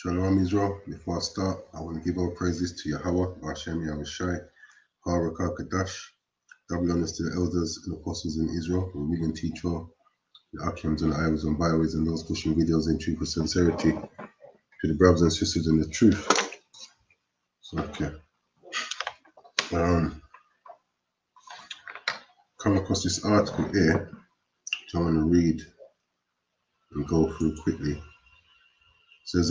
Shalom Israel. Before I start, I want to give all praises to Yahweh, Hashem Yahushai, Harakah Kadash, double honors to the elders and apostles in Israel, who read and teach all, the Akims and Iwas and Bioways and those pushing videos in truth and sincerity, to the brothers and sisters in the truth. So, okay. Come across this article here, which I want to read and go through quickly. It says,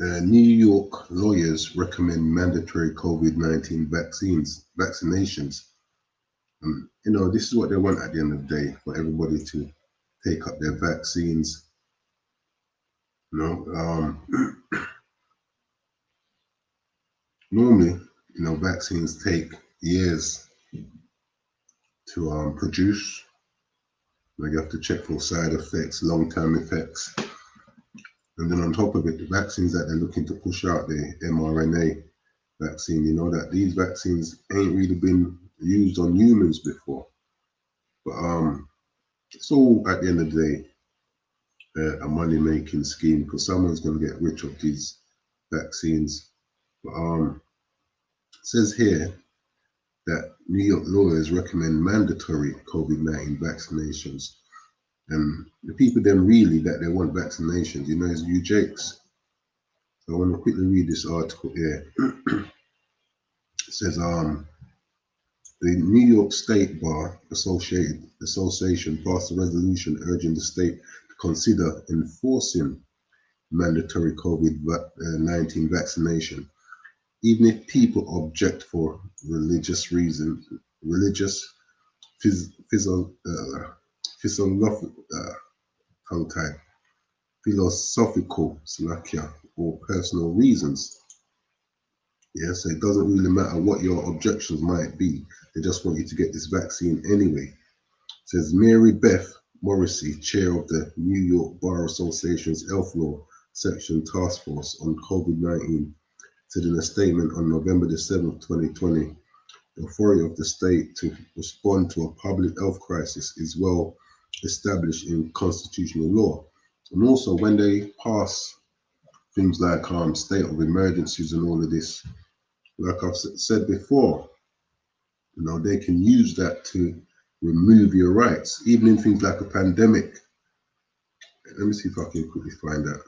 New York lawyers recommend mandatory COVID-19 vaccinations. This is what they want at the end of the day, for everybody to take up their vaccines. Normally, vaccines take years to produce. You have to check for side effects, long-term effects. And then on top of it, the vaccines that they're looking to push out, the mRNA vaccine, that these vaccines ain't really been used on humans before. But it's all, at the end of the day, a money-making scheme, because someone's going to get rich off these vaccines. But it says here that New York lawyers recommend mandatory COVID-19 vaccinations. And the people then really that they want vaccinations, is you Jakes. So I want to quickly read this article here. It says, the New York State Bar Association passed a resolution urging the state to consider enforcing mandatory COVID-19 vaccination, even if people object for religious reasons, philosophical or personal reasons. Yeah, so it doesn't really matter what your objections might be. They just want you to get this vaccine anyway. It says Mary Beth Morrissey, chair of the New York Bar Association's Health Law Section Task Force on COVID-19, said in a statement on November the 7th, 2020, the authority of the state to respond to a public health crisis is well established in constitutional law. And also when they pass things like state of emergencies and all of this, like I've said before, they can use that to remove your rights, even in things like a pandemic. Let me see if I can quickly find that.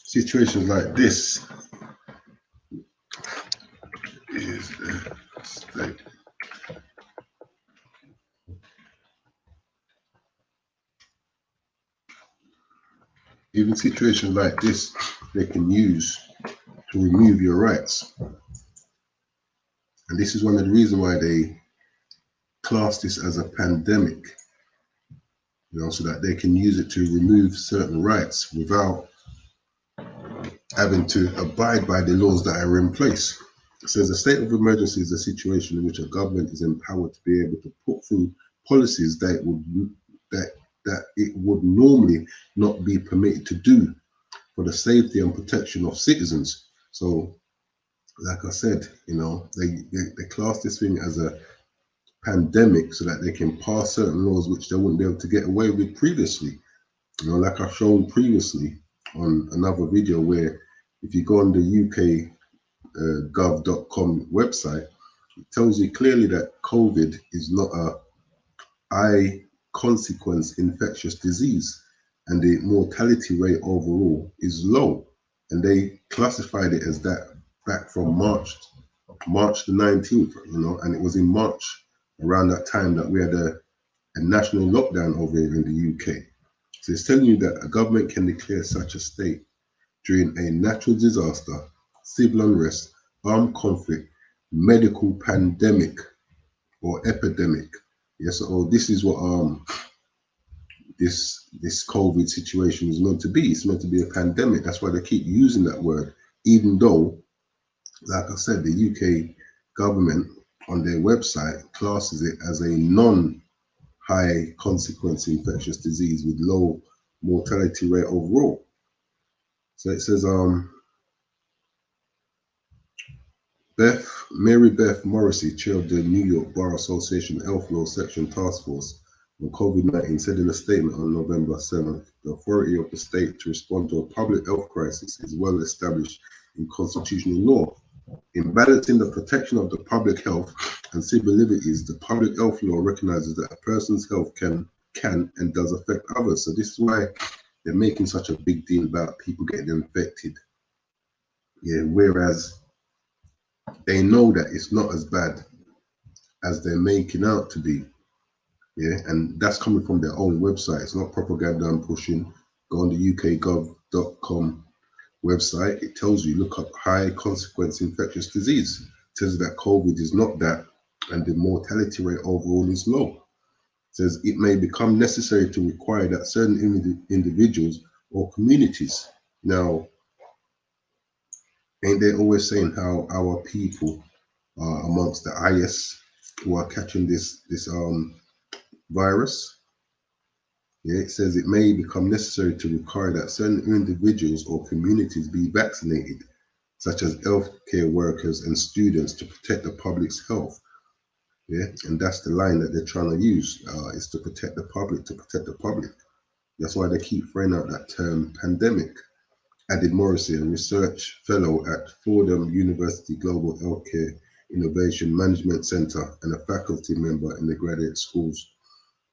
Situations like this is the state. Even situations like this, they can use to remove your rights. And this is one of the reasons why they class this as a pandemic, so that they can use it to remove certain rights without having to abide by the laws that are in place. It says a state of emergency is a situation in which a government is empowered to be able to put through policies that it would normally not be permitted to do for the safety and protection of citizens. So, like I said, they class this thing as a pandemic so that they can pass certain laws which they wouldn't be able to get away with previously. Like I've shown previously on another video, where if you go on the UK gov.com website, it tells you clearly that COVID is not a high consequence infectious disease, and the mortality rate overall is low. And they classified it as that back from March the 19th, and it was in March around that time that we had a national lockdown over here in the UK. So it's telling you that a government can declare such a state during a natural disaster, civil unrest, armed conflict, medical pandemic, or epidemic. Yes, so this is what this COVID situation is meant to be. It's meant to be a pandemic. That's why they keep using that word, even though, like I said, the UK government on their website classes it as a non-high consequence infectious disease with low mortality rate overall. So it says Mary Beth Morrissey, chair of the New York Bar Association Health Law Section Task Force, on COVID-19 said in a statement on November 7th, the authority of the state to respond to a public health crisis is well established in constitutional law. In balancing the protection of the public health and civil liberties, the public health law recognizes that a person's health can and does affect others. So this is why they're making such a big deal about people getting infected. Yeah, whereas they know that it's not as bad as they're making out to be. Yeah, and that's coming from their own website. It's not propaganda I'm pushing. Go on the ukgov.com website. It tells you, look up high consequence infectious disease. It tells you that COVID is not that, and the mortality rate overall is low. It says it may become necessary to require that certain individuals or communities. Now, ain't they always saying how our people are amongst the highest who are catching this virus? Yeah, it says it may become necessary to require that certain individuals or communities be vaccinated, such as healthcare workers and students, to protect the public's health. Yeah, and that's the line that they're trying to use, is to protect the public, to protect the public. That's why they keep throwing out that term pandemic. Added Morrissey, a research fellow at Fordham University Global Healthcare Innovation Management Center and a faculty member in the graduate schools.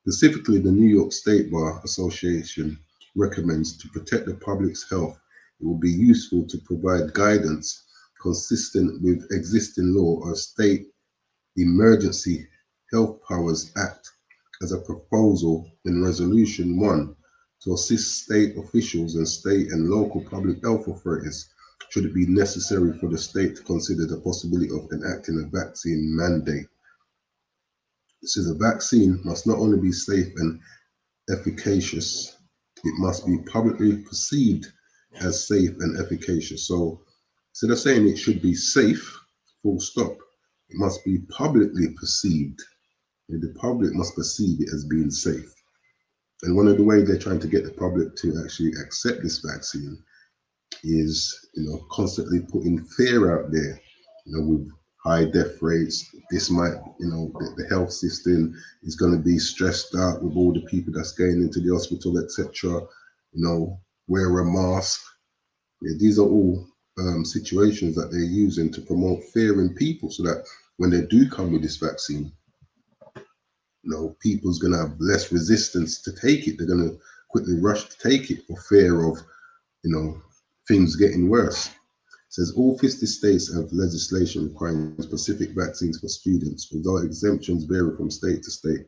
Specifically, the New York State Bar Association recommends to protect the public's health, it will be useful to provide guidance consistent with existing law or state Emergency Health Powers Act as a proposal in Resolution 1 to assist state officials and state and local public health authorities should it be necessary for the state to consider the possibility of enacting a vaccine mandate. It says a vaccine must not only be safe and efficacious, it must be publicly perceived as safe and efficacious. So instead of saying it should be safe, full stop, it must be publicly perceived. And the public must perceive it as being safe. And one of the ways they're trying to get the public to actually accept this vaccine is, constantly putting fear out there, with high death rates. This might, the health system is going to be stressed out with all the people that's going into the hospital, etc. Wear a mask. Yeah, these are all situations that they're using to promote fear in people, so that when they do come with this vaccine, people's going to have less resistance to take it. They're going to quickly rush to take it for fear of, things getting worse. It says all 50 states have legislation requiring specific vaccines for students, although exemptions vary from state to state.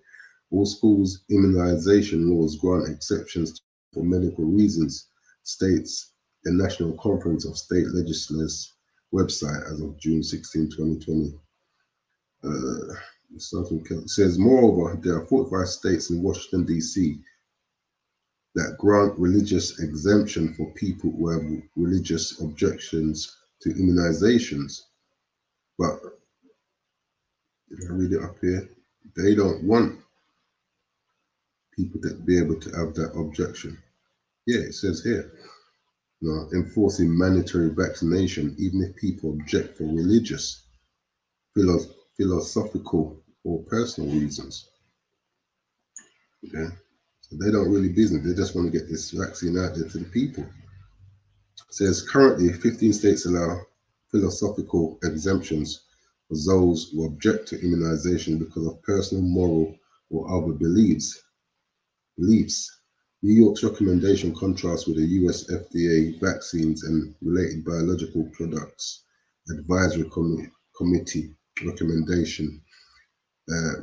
All schools' immunization laws grant exceptions for medical reasons, states the National Conference of State Legislators website as of June 16, 2020. It says, moreover, there are 45 states in Washington, D.C. that grant religious exemption for people who have religious objections to immunizations. But if I read it up here, they don't want people to be able to have that objection. Yeah, it says here, enforcing mandatory vaccination, even if people object for religious, philosophical, or personal reasons. Yeah. So they don't really business. They just want to get this vaccine out there to the people. It says currently 15 states allow philosophical exemptions for those who object to immunization because of personal, moral, or other beliefs. New York's recommendation contrasts with the US FDA Vaccines and Related Biological Products Advisory Committee recommendation,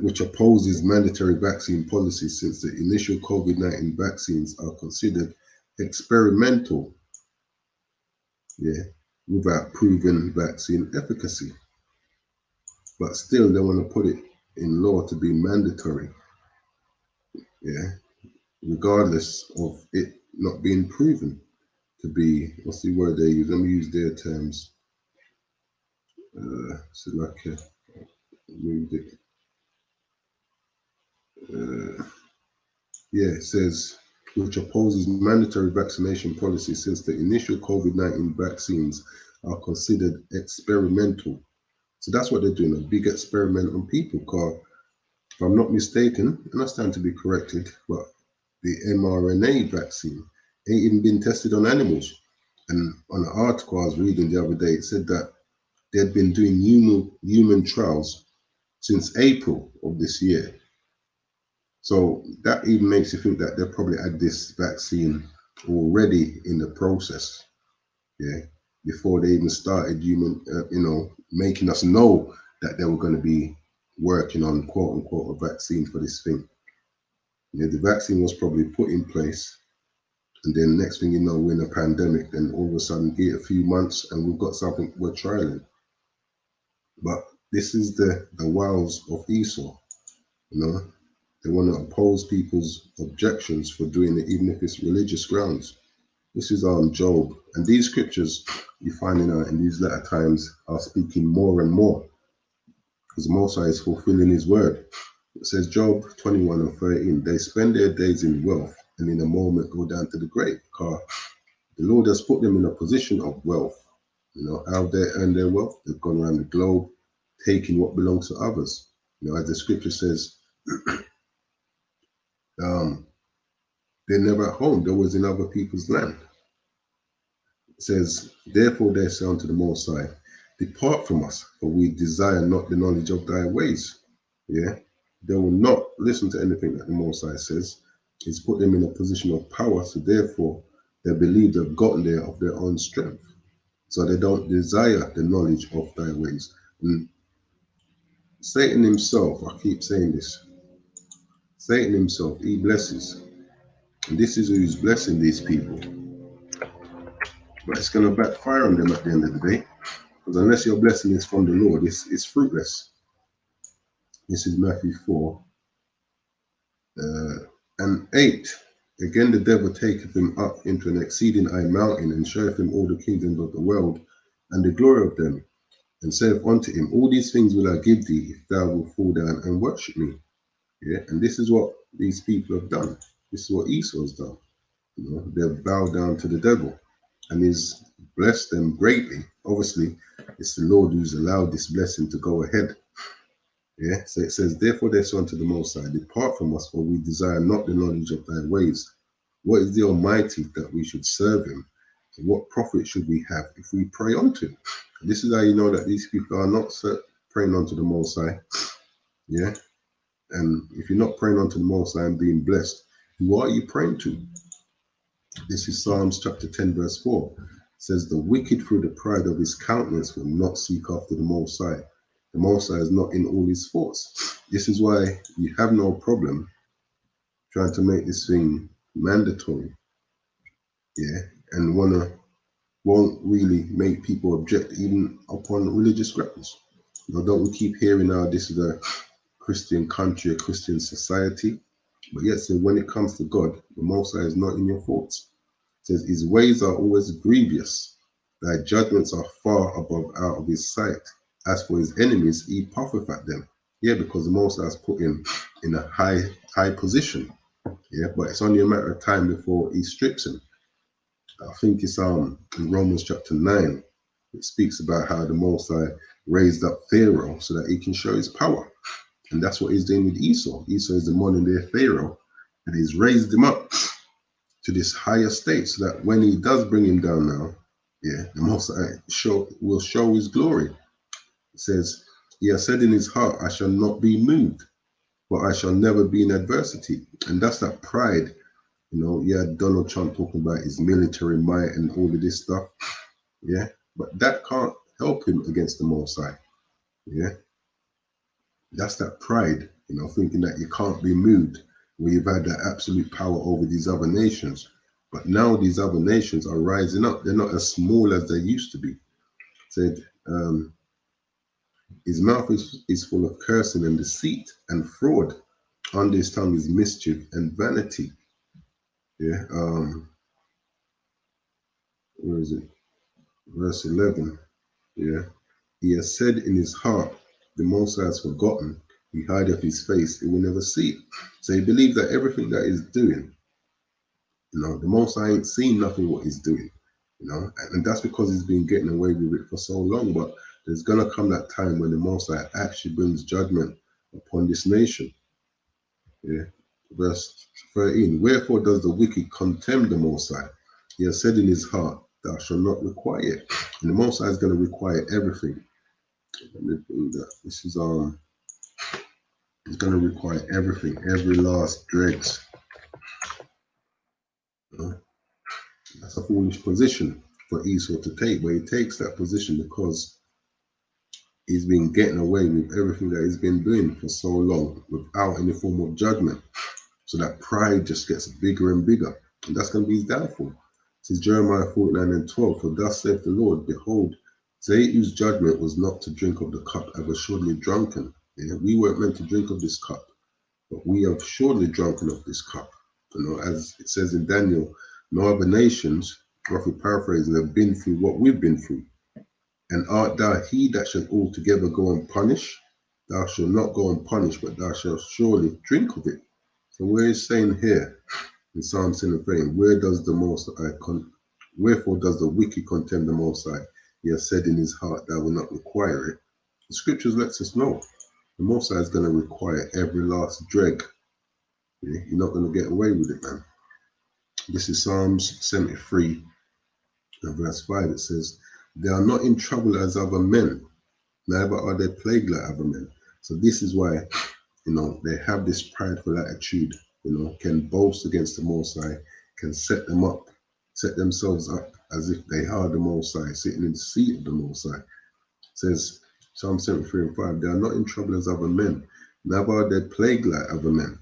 which opposes mandatory vaccine policies since the initial COVID-19 vaccines are considered experimental, without proven vaccine efficacy. But still, they want to put it in law to be mandatory, regardless of it not being proven to be, what's the word they use? Let me use their terms. So like, moved it. It says, which opposes mandatory vaccination policy since the initial COVID-19 vaccines are considered experimental. So that's what they're doing, a big experiment on people, because if I'm not mistaken, and I stand to be corrected, but the mRNA vaccine ain't even been tested on animals. And on an article I was reading the other day, it said that they'd been doing human trials since April of this year. So that even makes you think that they probably had this vaccine already in the process, yeah, before they even started making us know that they were going to be working on quote unquote a vaccine for this thing. Yeah, the vaccine was probably put in place, and then next thing you know, we're in a pandemic. Then all of a sudden, get a few months, and we've got something we're trialing. But this is the wiles of Esau. You know, they want to oppose people's objections for doing it, even if it's religious grounds. This is Job, and these scriptures you find in these latter times are speaking more and more, because Mosiah is fulfilling his word. It says Job 21 and 13, they spend their days in wealth and in a moment go down to the grave. Because the Lord has put them in a position of wealth. You know, how they earn their wealth, they've gone around the globe taking what belongs to others. You know, as the scripture says, they're never at home, they're always in other people's land. It says, therefore they say unto the Most High, depart from us, for we desire not the knowledge of thy ways. Yeah, they will not listen to anything that the Most High says. He's put them in a position of power, so therefore they believe they've gotten there of their own strength. So they don't desire the knowledge of thy ways. And Satan himself, I keep saying this, Satan himself, he blesses. And this is who's blessing these people. But it's going to backfire on them at the end of the day. Because unless your blessing is from the Lord, it's fruitless. This is Matthew 4 and 8. Again, the devil taketh him up into an exceeding high mountain, and showeth him all the kingdoms of the world and the glory of them, and saith unto him, all these things will I give thee, if thou wilt fall down and worship me. Yeah, and this is what these people have done. This is what Esau has done. You know, they've bowed down to the devil, and he's blessed them greatly. Obviously, it's the Lord who's allowed this blessing to go ahead. Yeah, so it says, therefore they say unto the Most High, depart from us, for we desire not the knowledge of thy ways. What is the Almighty that we should serve him? And what profit should we have if we pray unto him? And this is how you know that these people are not praying unto the Most High. Yeah, and if you're not praying unto the Most High and being blessed, who are you praying to? This is Psalms chapter 10, verse 4. It says, the wicked through the pride of his countenance will not seek after the Most High. The Most High is not in all his thoughts. This is why you have no problem trying to make this thing mandatory. Yeah, and won't really make people object even upon religious grounds. You know, don't we keep hearing now this is a Christian country, a Christian society? But yet, so when it comes to God, the Most High is not in your thoughts. It says, his ways are always grievous. Thy judgments are far above out of his sight. As for his enemies, he puffeth at them. Yeah, because the Most High has put him in a high position. Yeah, but it's only a matter of time before he strips him. I think it's in Romans chapter 9. It speaks about how the Most High raised up Pharaoh so that he can show his power. And that's what he's doing with Esau. Esau is the modern day Pharaoh, and he's raised him up to this higher state so that when he does bring him down now, yeah, the Most High will show his glory. It says, he has said in his heart, I shall not be moved, but I shall never be in adversity. And that's that pride. You know, you had Donald Trump talking about his military might and all of this stuff. Yeah, but that can't help him against the Most High. Yeah, that's that pride, you know, thinking that you can't be moved, where you've had that absolute power over these other nations. But now these other nations are rising up. They're not as small as they used to be. Said, his mouth is full of cursing and deceit and fraud. Under his tongue is mischief and vanity. Yeah. Where is it? Verse 11. Yeah. He has said in his heart, the Most High has forgotten. He hideth his face, he will never see it. So he believes that everything that he's doing, you know, the Most High ain't seen nothing what he's doing, you know, and that's because he's been getting away with it for so long. But there's gonna come that time when the Most High actually brings judgment upon this nation. Yeah. Verse 13. Wherefore does the wicked contemn the Most High? He has said in his heart, thou shalt not require it. And the Most High is going to require everything. Let me do that. This is he's going to require everything, every last dregs. That's a foolish position for Esau to take, but he takes that position because he's been getting away with everything that he's been doing for so long without any form of judgment. So that pride just gets bigger and bigger. And that's going to be his downfall. This is Jeremiah 49:12. For thus saith the Lord, behold, they whose judgment was not to drink of the cup have assuredly drunken. Yeah, we weren't meant to drink of this cup, but we have surely drunken of this cup. As it says in Daniel, no other nations, roughly paraphrasing, have been through what we've been through. And art thou he that shall altogether go and punish? Thou shalt not go and punish, but thou shalt surely drink of it. So where is saying here in Psalm 7, where does the Most High wherefore does the wicked contemn the Most High? He has said in his heart, thou will not require it. The scriptures lets us know the Most High is going to require every last dreg. Yeah? You're not going to get away with it, man. This is Psalms 73 and verse 5. It says, they are not in trouble as other men, neither are they plagued like other men. So this is why, they have this prideful attitude, can boast against the Most High, can set themselves up as if they are the Most High, sitting in the seat of the Most High. It says, Psalm 73 and 5, they are not in trouble as other men, neither are they plagued like other men.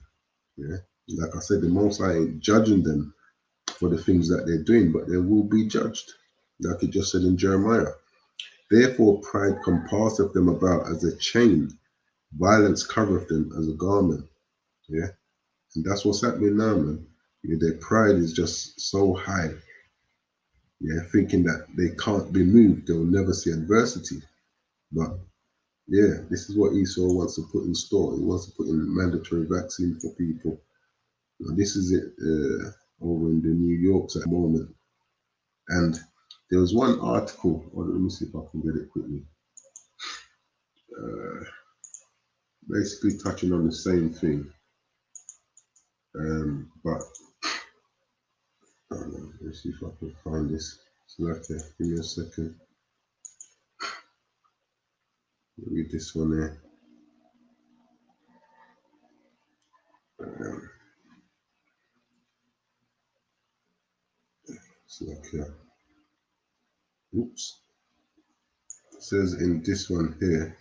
Yeah, like I said, the Most High ain't judging them for the things that they're doing, but they will be judged, like it just said in Jeremiah. Therefore pride compasseth them about as a chain, violence covereth them as a garment. Yeah. And that's what's happening now, man. Their pride is just so high. Yeah, thinking that they can't be moved, they'll never see adversity. But yeah, this is what Esau wants to put in store. He wants to put in mandatory vaccine for people. This is it over in the New Yorks at the moment. And there was one article, let me see if I can get it quickly. Basically touching on the same thing. But let's see if I can find this. So okay, give me a second. Read this one there. So okay. Oops. It says in this one here,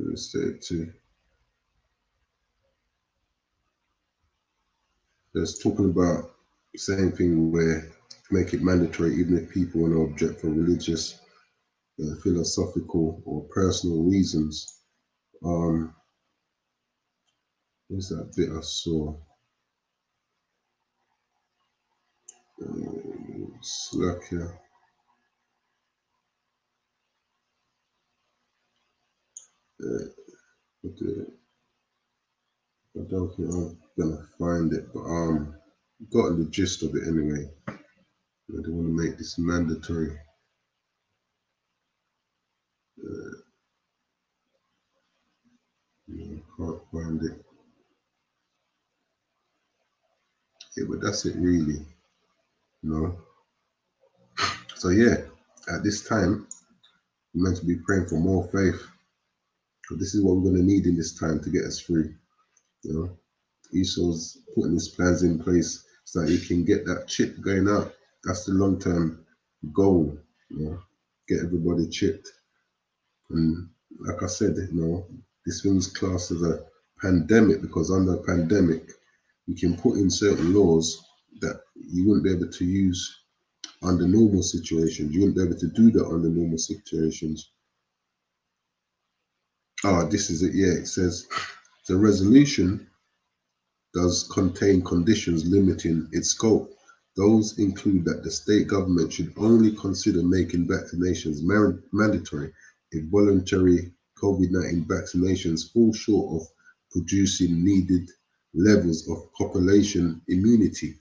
let's say there's talking about the same thing where to make it mandatory, even if people want to object for religious, philosophical, or personal reasons. Where's that bit I saw? Slovakia. I don't think I'm gonna find it, but got the gist of it anyway. They want to make this mandatory. Can't find it. Yeah, but that's it really. So yeah, at this time, we're meant to be praying for more faith. Because this is what we're going to need in this time to get us through. Esau's putting his plans in place so that he can get that chip going out. That's the long-term goal. Get everybody chipped. And like I said, this thing's classed as a pandemic because under a pandemic, you can put in certain laws that you wouldn't be able to use under normal situations. You wouldn't be able to do that under normal situations. This is it. Yeah, it says the resolution does contain conditions limiting its scope. Those include that the state government should only consider making vaccinations mandatory if voluntary COVID-19 vaccinations fall short of producing needed levels of population immunity.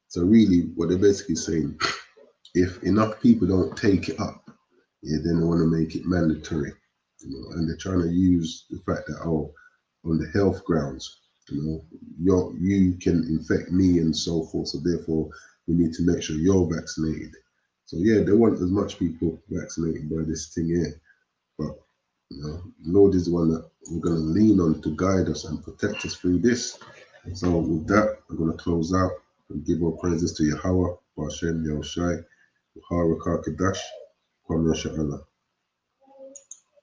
So really what they're basically saying, if enough people don't take it up, then they want to make it mandatory. And they're trying to use the fact that, on the health grounds. You can infect me and so forth. So therefore, we need to make sure you're vaccinated. So yeah, they want as much people vaccinated by this thing here. But Lord is the one that we're going to lean on to guide us and protect us through this. So with that, I'm going to close out and give all praises to Yahweh, Bashem, Yahushai, Haraka Kadash, Kwame Sha'ala.